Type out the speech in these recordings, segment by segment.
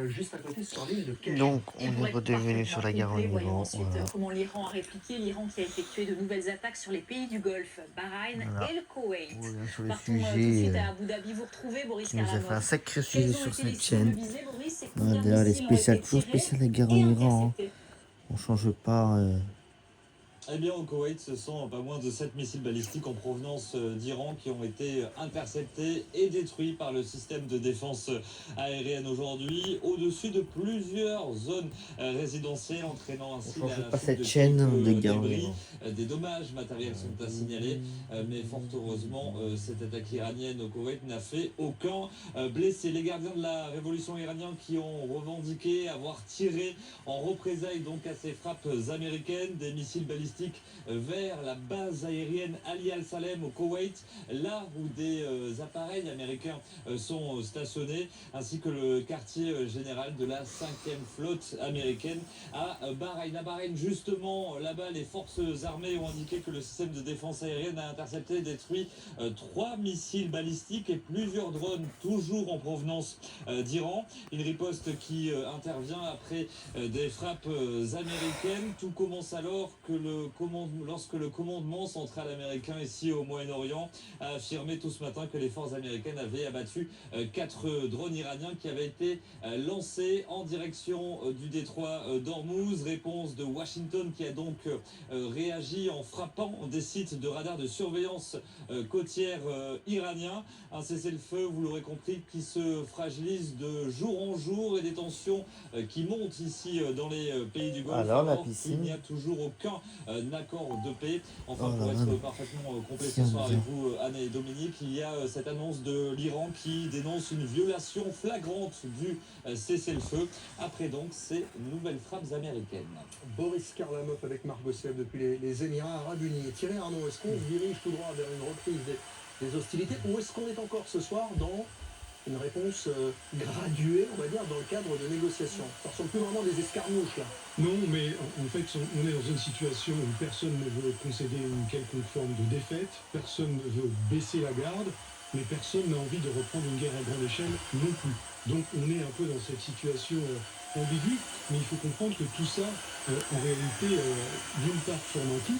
juste à côté sur l'île de Kesh. Donc, on est redevenu sur la guerre en Iran. Ensuite, comment l'Iran a répliqué, l'Iran qui a effectué de nouvelles attaques sur les pays du Golfe, Bahreïn et le Koweït. On revient sur les Partons tout de sujets suite à Abu Dhabi, vous retrouvez Boris qui nous a fait un Karlamov. sacré Quelles sujet ont sur été cette les cibles chaîne. visées, Boris, et combien de D'ailleurs, les missiles ont été spéciales, toujours tirés spéciales la guerre en et Iran. interceptés? On change pas. Eh bien, au Koweït, ce sont pas moins de 7 missiles balistiques en provenance d'Iran qui ont été interceptés et détruits par le système de défense aérienne aujourd'hui, au-dessus de plusieurs zones résidentielles, entraînant ainsi On change la pas chute de cette chaîne quelques de guerre en débris. Iran. Des dommages matériels sont à signaler, mais fort heureusement, cette attaque iranienne au Koweït n'a fait aucun blessé. Les gardiens de la révolution iranienne qui ont revendiqué avoir tiré en représailles donc à ces frappes américaines des missiles balistiques vers la base aérienne Ali Al-Salem au Koweït, là où des appareils américains sont stationnés, ainsi que le quartier général de la 5e flotte américaine à Bahreïn. À Bahreïn, justement, là-bas, les forces armées ont indiqué que le système de défense aérienne a intercepté et détruit 3 missiles balistiques et plusieurs drones, toujours en provenance d'Iran. Une riposte qui intervient après des frappes américaines. Tout commence alors que lorsque le commandement central américain ici au Moyen-Orient a affirmé tout ce matin que les forces américaines avaient abattu 4 drones iraniens qui avaient été lancés en direction du détroit d'Ormuz. Réponse de Washington qui a donc réagi en frappant des sites de radars de surveillance côtière iraniens. Un cessez-le-feu, vous l'aurez compris, qui se fragilise de jour en jour et des tensions qui montent ici dans les pays du Golfe. Alors, la Il piscine. n'y a toujours aucun accord de paix. Enfin, Oh pour là être là. parfaitement complet ce Tiens, soir avec tiens. vous, Anne et Dominique, il y a cette annonce de l'Iran qui dénonce une violation flagrante du cessez-le-feu après donc ces nouvelles frappes américaines. Boris Karlamov avec Marc Bossev depuis les Émirats Arabes Unis. Thierry Arnaud, est-ce qu'on se dirige tout droit vers une reprise des hostilités ou est-ce qu'on est encore ce soir dans une réponse graduée, on va dire, dans le cadre de négociations? Ça ressemble plus vraiment des escarmouches là. Non, mais en fait, on est dans une situation où personne ne veut concéder une quelconque forme de défaite, personne ne veut baisser la garde, mais personne n'a envie de reprendre une guerre à grande échelle non plus. Donc on est un peu dans cette situation ambiguë, mais il faut comprendre que tout ça, en réalité, d'une part forme un tout,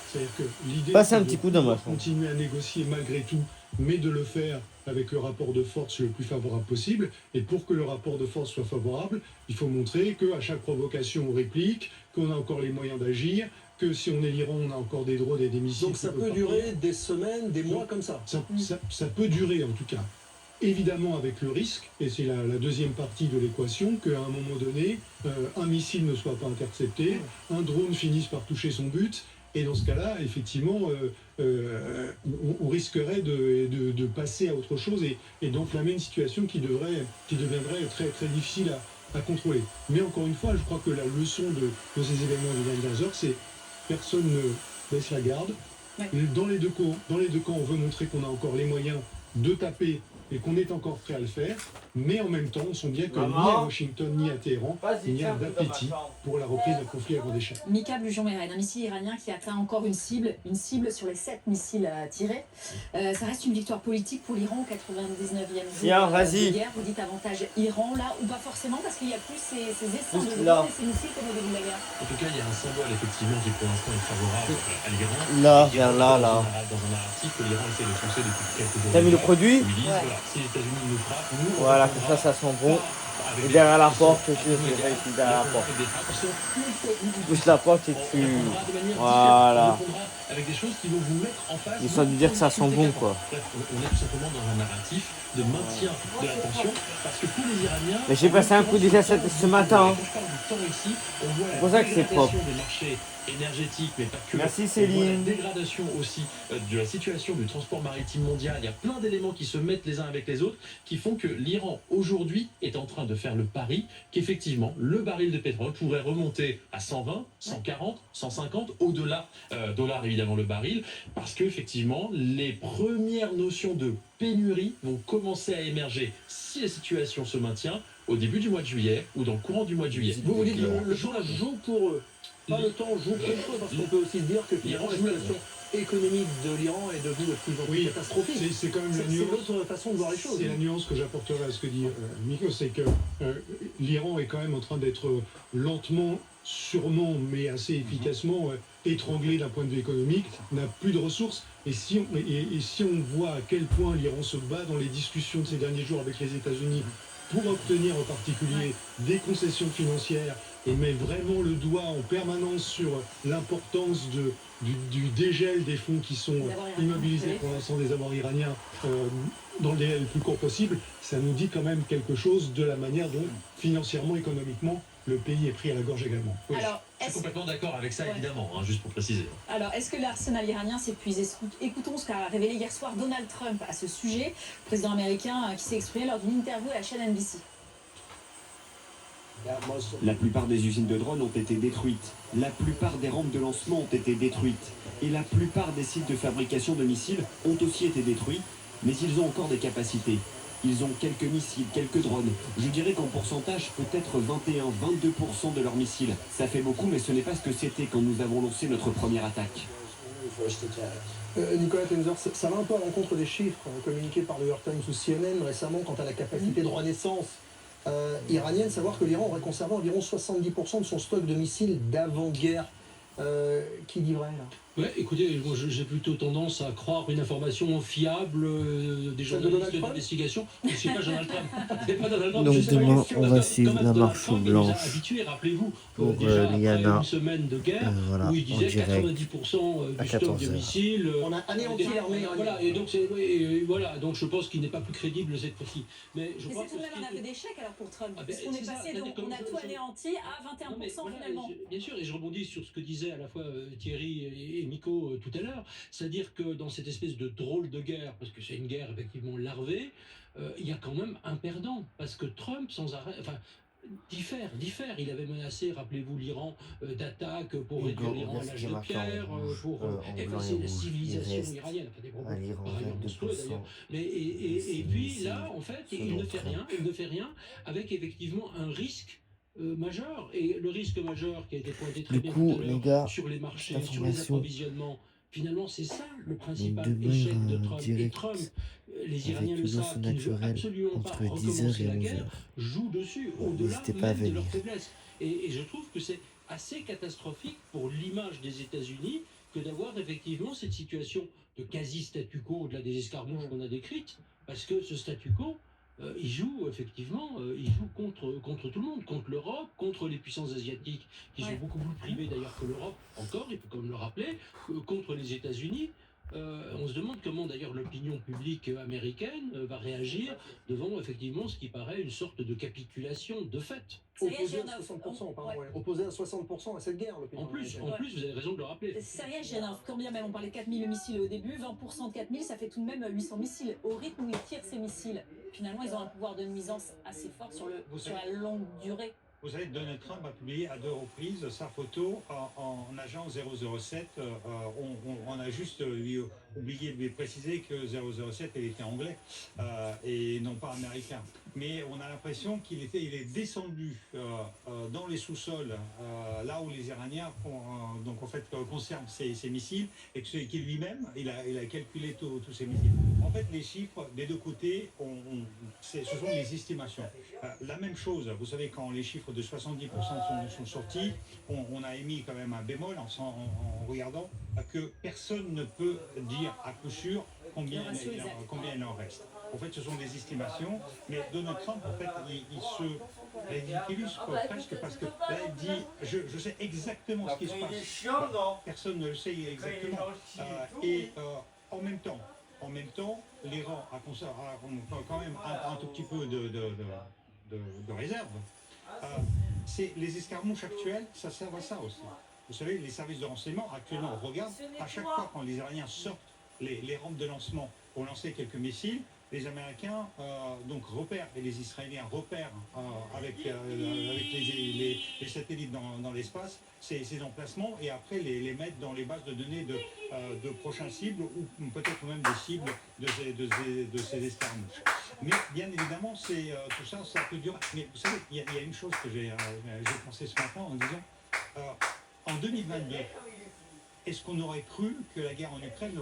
c'est-à-dire que l'idée Passe un c'est petit de coup d'un pouvoir match. continuer à négocier malgré tout, mais de le faire avec le rapport de force le plus favorable possible. Et pour que le rapport de force soit favorable, il faut montrer qu'à chaque provocation, on réplique, qu'on a encore les moyens d'agir, que si on est l'Iran, on a encore des drones et des missiles. Donc ça qui peut peuvent durer partir. des semaines, des mois comme ça. Ça peut durer en tout cas. Évidemment avec le risque, et c'est la deuxième partie de l'équation, qu'à un moment donné, un missile ne soit pas intercepté, un drone finisse par toucher son but, et dans ce cas-là, effectivement, on risquerait de passer à autre chose et d'enflammer une situation qui deviendrait très, très difficile à contrôler. Mais encore une fois, je crois que la leçon de ces événements des dernières heures, c'est personne ne baisse la garde. Ouais. Dans les deux camps, on veut montrer qu'on a encore les moyens de taper et qu'on est encore prêt à le faire, mais en même temps, on sent bien que ni à Washington ni à Téhéran, il n'y a d'appétit pour la reprise d'un conflit à grande échelle. Mika Blujon-Meren, un missile iranien qui atteint encore une cible sur les 7 missiles tirés. Ça reste une victoire politique pour l'Iran au 99e jour Tiens, vas-y. de guerre. Vous dites avantage Iran là, ou pas forcément, parce qu'il n'y a plus ces essaims Juste de là. drones et ces missiles comme au début de la guerre. En tout cas, il y a un symbole effectivement qui pour l'instant est favorable à l'Iran. Là, L'Iran, vers là, là. Dans un narratif que l'Iran essaie de pousser depuis quelques jours. T'as mis le produit? Où ils disent, Ouais. voilà, si les États-Unis nous frappent, nous, on Voilà, comme répondra ça sent bon. pas avec Et des derrière la frappes porte, qui sont tu sais, égales, c'est derrière la mais porte. avec des frappes qui sont Tu pousses la porte et on tu... répondra de manière Voilà. différente. On répondra avec des choses qui vont vous mettre en face. Histoire de dire que ça sent bon, quoi. Bref, on est tout simplement dans un narratif de maintien de la tension, parce que pour les Iraniens... Mais j'ai passé un coup déjà ce matin. Quand je parle du temps ici, on voit C'est la pour ça que c'est dégradation propre. des marchés énergétiques, mais pas que. Merci, On voit Céline. la dégradation aussi de la situation du transport maritime mondial. Il y a plein d'éléments qui se mettent les uns avec les autres, qui font que l'Iran, aujourd'hui, est en train de faire le pari qu'effectivement, le baril de pétrole pourrait remonter à 120, 140, 150, au-delà, dollars évidemment le baril, parce qu'effectivement, les premières notions de pénurie vont commencer à émerger si la situation se maintient au début du mois de juillet ou dans le courant du mois de juillet. Vous dites le temps joue pour eux, pas le temps joue contre eux, parce qu'on peut aussi se dire que L'Iran finalement la joue la situation économique de l'Iran est devenu de plus en plus Oui, catastrophique. c'est quand même la C'est nuance. l'autre façon de voir les choses. C'est la nuance que j'apporterai à ce que dit Nico, c'est que l'Iran est quand même en train d'être lentement, sûrement, mais assez efficacement étranglé d'un point de vue économique, n'a plus de ressources. Et si on voit à quel point l'Iran se bat dans les discussions de ces derniers jours avec les États-Unis pour obtenir en particulier des concessions financières et met vraiment le doigt en permanence sur l'importance du dégel des fonds qui sont immobilisés pour l'instant des avoirs iraniens dans le délai le plus court possible, ça nous dit quand même quelque chose de la manière dont, financièrement, économiquement, le pays est pris à la gorge également. Oui. Alors, Je suis complètement d'accord avec ça, évidemment, hein, juste pour préciser. Alors, est-ce que l'arsenal iranien s'épuise? Écoutons ce qu'a révélé hier soir Donald Trump à ce sujet, le président américain qui s'est exprimé lors d'une interview à la chaîne NBC. La plupart des usines de drones ont été détruites. La plupart des rampes de lancement ont été détruites. Et la plupart des sites de fabrication de missiles ont aussi été détruits, mais ils ont encore des capacités. Ils ont quelques missiles, quelques drones. Je dirais qu'en pourcentage, peut-être 21-22% de leurs missiles. Ça fait beaucoup, mais ce n'est pas ce que c'était quand nous avons lancé notre première attaque. Nicolas Tenzer, ça va un peu à l'encontre des chiffres communiqués par le New York Times ou CNN récemment quant à la capacité de renaissance iranienne. Savoir que l'Iran aurait conservé environ 70% de son stock de missiles d'avant-guerre. Qui dit vrai là? Ouais, écoutez, moi, j'ai plutôt tendance à croire une information fiable des journalistes d'investigation. C'est pas Donald Trump. C'est pas Donald Trump. Donc Je sais pas, demain, parce on va que suivre Donald la Trump, marche il nous a blanche habitués, rappelez-vous, pour déjà après Liana. une semaine de guerre, Voilà, où il en disait direct 90% à du stock de 14 heures. missiles. On a anéanti l'armée iranienne. Voilà, et donc voilà, donc je pense qu'il n'est pas plus crédible cette fois-ci. Mais je Mais crois c'est tout de que même un aveu d'échec alors pour Trump, Ah ben, puisqu'on est c'est ça, passé, c'est-à-dire donc que on a je- tout je- anéanti à 21% Non, mais voilà, finalement. bien sûr, et je rebondis sur ce que disaient à la fois Thierry et Nico tout à l'heure, c'est-à-dire que dans cette espèce de drôle de guerre, parce que c'est une guerre effectivement larvée, il y a quand même un perdant, parce que Trump sans arrêt, enfin, diffère. Il avait menacé, rappelez-vous, l'Iran d'attaque pour réduire l'Iran à l'âge de pierre, pour effacer la civilisation iranienne, enfin des propos à l'Iran, par ailleurs 22%. monstrueux d'ailleurs. Et puis là, en fait, il ne fait rien, avec effectivement un risque majeur. Et le risque majeur qui a été pointé très Du bien coup, tout à les l'heure gars, sur les marchés, cette sur les information, approvisionnements, finalement, c'est ça le principal demain, échec de Trump. Et direct, Trump, les avec Iraniens le une savent, offre qui ne veut naturelle absolument pas entre 10h recommencer et la 11h. guerre, joue dessus, au-delà N'hésitez pas à même de leur venir. faiblesse. Et je trouve que c'est assez catastrophique pour l'image des États-Unis que d'avoir effectivement cette situation de quasi-statu quo au-delà des escarmouches qu'on a décrites, parce que ce statu quo, il joue effectivement, il joue contre tout le monde, contre l'Europe, contre les puissances asiatiques, qui sont beaucoup plus privées d'ailleurs que l'Europe, encore, il faut quand même le rappeler, contre les États-Unis. On se demande comment d'ailleurs l'opinion publique américaine va réagir devant effectivement ce qui paraît une sorte de capitulation de fait. Opposé à 60%, pardon, ouais. Opposé à 60% à cette guerre. En plus, vous avez raison de le rappeler. Sergei Janov, quand bien même on parlait de 4000 missiles au début, 20% de 4000, ça fait tout de même 800 missiles. Au rythme où ils tirent ces missiles, finalement, ils ont un pouvoir de nuisance assez fort sur la longue durée. Vous savez, Donald Trump a publié à 2 reprises sa photo en agent 007. On a juste oublié de lui préciser que 007 il était anglais et non pas américain. Mais on a l'impression qu'il est descendu dans les sous-sols, là où les Iraniens donc en fait conservent ces missiles, et qu'il lui-même il a calculé tous ces missiles. En fait, les chiffres des deux côtés, ce sont des estimations. La même chose, vous savez, quand les chiffres de 70% sont sortis, on a émis quand même un bémol en regardant que personne ne peut dire à coup sûr combien il en reste. En fait, ce sont des estimations, mais Donald Trump, en fait, il se ridiculise presque parce que là, il dit je sais exactement ce qui se passe. Personne ne le sait exactement. En même temps, l'Iran a quand même un tout petit peu de réserve. C'est les escarmouches actuelles, ça sert à ça aussi. Vous savez, les services de renseignement actuellement regardent à chaque fois quand les Iraniens sortent les rampes de lancement pour lancer quelques missiles, les Américains donc repèrent et les Israéliens repèrent avec les satellites dans l'espace ces emplacements et après les mettent dans les bases de données de prochains cibles ou peut-être même des cibles de ces escarmouches. Mais bien évidemment, tout ça, ça peut durer. Mais vous savez, il y a une chose que j'ai pensé ce matin en disant en 2022, est-ce qu'on aurait cru que la guerre en Ukraine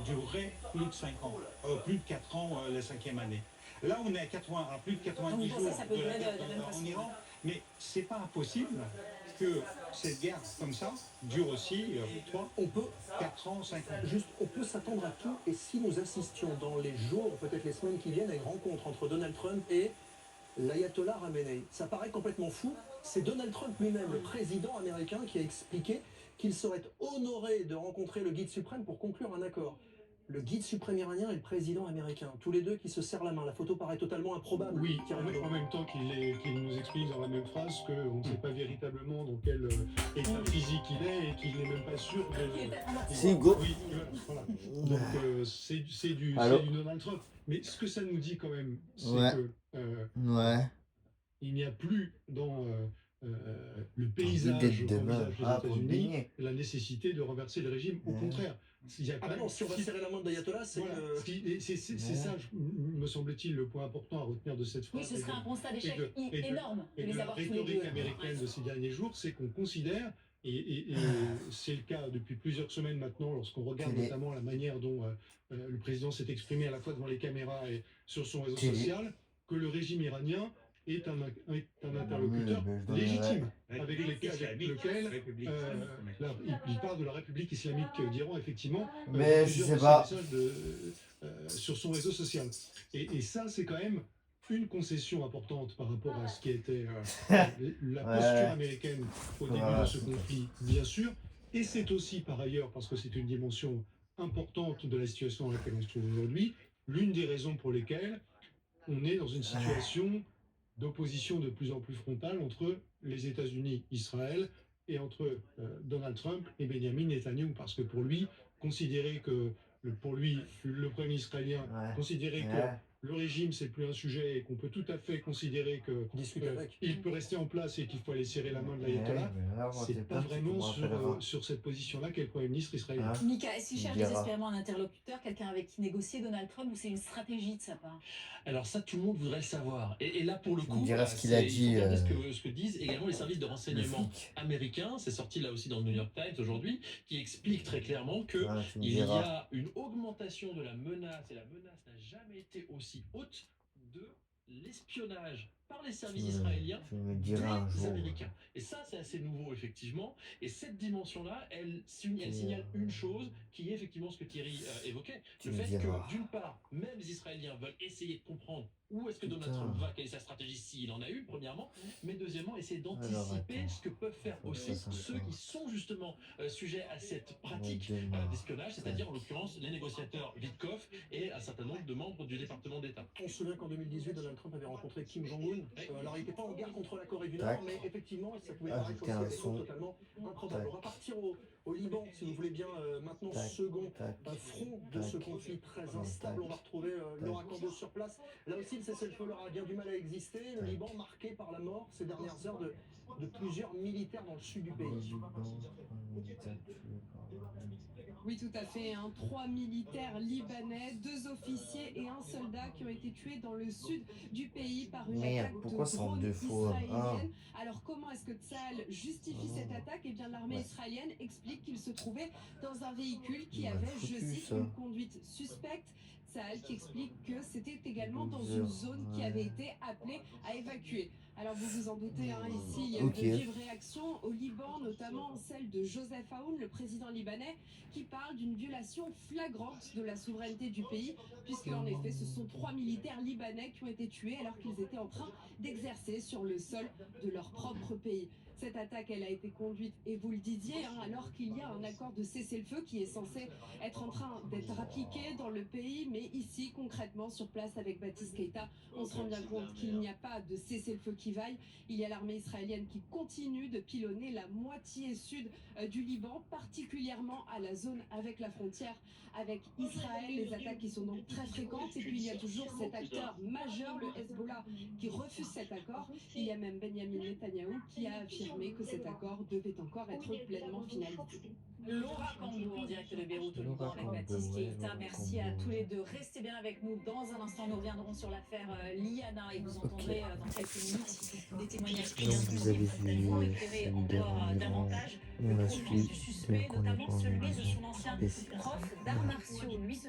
durerait plus de 5 ans, plus de 4 ans la 5e année? Là, on est à plus de 90 jours en Iran, mais c'est pas impossible que cette guerre comme ça dure aussi 3, 4 ans, 5 ans. Juste, on peut s'attendre à tout, et si nous assistions dans les jours, peut-être les semaines qui viennent, à une rencontre entre Donald Trump et l'ayatollah Khamenei. Ça paraît complètement fou. C'est Donald Trump lui-même, le président américain, qui a expliqué qu'il serait honoré de rencontrer le guide suprême pour conclure un accord. Le guide suprême iranien et le président américain, tous les deux qui se serrent la main. La photo paraît totalement improbable. Oui, en même temps qu'il nous explique dans la même phrase qu'on ne sait pas véritablement dans quel état physique il est et qu'il n'est même pas sûr de... Si, go. Oui, voilà. Donc c'est du Donald Trump. Mais ce que ça nous dit quand même, c'est que il n'y a plus dans le paysage des États-Unis la nécessité de renverser le régime. Au contraire. Il y a non, si on va serrer la main de l'ayatollah, c'est que... C'est ça, me semble-t-il, le point important à retenir de cette phrase. Oui, ce serait un constat d'échec énorme de les avoir tous les deux. La rhétorique américaine de ces derniers jours, c'est qu'on considère, et c'est le cas depuis plusieurs semaines maintenant, lorsqu'on regarde notamment la manière dont le président s'est exprimé à la fois devant les caméras et sur son réseau social, que le régime iranien est un interlocuteur légitime avec lequel il parle de la République islamique d'Iran, effectivement, mais je sais pas sur son réseau social. Et ça, c'est quand même une concession importante par rapport à ce qui était la posture américaine au début de ce conflit, bien sûr. Et c'est aussi, par ailleurs, parce que c'est une dimension importante de la situation dans laquelle on se trouve aujourd'hui, l'une des raisons pour lesquelles on est dans une situation d'opposition de plus en plus frontale entre les États-Unis, Israël, et entre Donald Trump et Benjamin Netanyahu, parce que pour lui, le Premier ministre israélien considérait que le régime, c'est plus un sujet et qu'on peut tout à fait considérer qu'il peut rester en place et qu'il faut aller serrer la main de l'ayatollah, c'est pas vraiment sur cette position-là qu'est le Premier ministre israélien. Mika, est-ce qu'il cherche désespérément un interlocuteur, quelqu'un avec qui négocier Donald Trump, ou c'est une stratégie de sa part? Alors ça, tout le monde voudrait le savoir. Et là, pour le coup, il dira ce qu'il a dit. Ce que disent également les services de renseignement américains, c'est sorti là aussi dans le New York Times aujourd'hui, qui explique très clairement que il y a une augmentation de la menace, et la menace n'a jamais été aussi haute de l'espionnage par les services israéliens des Américains. Et ça, c'est assez nouveau, effectivement. Et cette dimension-là, elle signale une chose, qui est effectivement ce que Thierry évoquait. Le fait que, d'une part, même les Israéliens veulent essayer de comprendre où est-ce que Donald Trump va, quelle est sa stratégie, s'il en a une, premièrement, mais deuxièmement, essayer d'anticiper ce que peuvent faire aussi ceux qui sont justement sujets à cette pratique d'espionnage, c'est-à-dire en l'occurrence les négociateurs Witkoff et un certain nombre de membres du département d'État. On se souvient qu'en 2018, Donald Trump avait rencontré Kim Jong-un. Alors il n'était pas en guerre contre la Corée du Nord, mais effectivement, ça pouvait paraître aussi quelque chose totalement improbable. On va partir au Liban, si vous voulez bien, maintenant, second front de ce conflit très instable. On va retrouver Laura Cambo sur place. Là aussi, le cessez-le-feu leur a bien du mal à exister. Le Liban marqué par la mort ces dernières heures de plusieurs militaires dans le sud du pays. Oui, tout à fait. 3 militaires libanais, 2 officiers et un soldat qui ont été tués dans le sud du pays par une attaque de drone israélienne. Alors, comment est-ce que Tsahal justifie cette attaque? Eh bien, l'armée israélienne explique qu'il se trouvait dans un véhicule qui avait, je cite, une conduite suspecte. Tsahal qui explique que c'était également dans une zone qui avait été appelée à évacuer. Alors vous vous en doutez, ici il y a eu de vives réactions au Liban, notamment celle de Joseph Aoun, le président libanais, qui parle d'une violation flagrante de la souveraineté du pays, puisque en effet ce sont 3 militaires libanais qui ont été tués alors qu'ils étaient en train d'exercer sur le sol de leur propre pays. Cette attaque, elle a été conduite, et vous le disiez, alors qu'il y a un accord de cessez-le-feu qui est censé être en train d'être appliqué dans le pays, mais ici, concrètement, sur place avec Baptiste Keïta, on se rend bien compte qu'il n'y a pas de cessez-le-feu qui vaille. Il y a l'armée israélienne qui continue de pilonner la moitié sud du Liban, particulièrement à la zone avec la frontière avec Israël. Les attaques qui sont donc très fréquentes, et puis il y a toujours cet acteur majeur, le Hezbollah, qui refuse cet accord. Il y a même Benjamin Netanyahu qui a affirmé que cet accord devait encore être pleinement finalisé. Laura Kangou en direct de Beyrouth au Liban Laura avec Kangou, Baptiste ouais, Keïta. Laura Merci à Kangou, tous ouais. les deux. Restez bien avec nous. Dans un instant, nous reviendrons sur l'affaire Liana et vous entendrez dans quelques minutes des témoignages Donc vous avez qui vont vu éclairer Solidaire encore en Iran, davantage on le la profil suit, du bien suspect, qu'on n'est notamment pas en celui de émission son ancien spéciale. prof d'arts martiaux. Lui, se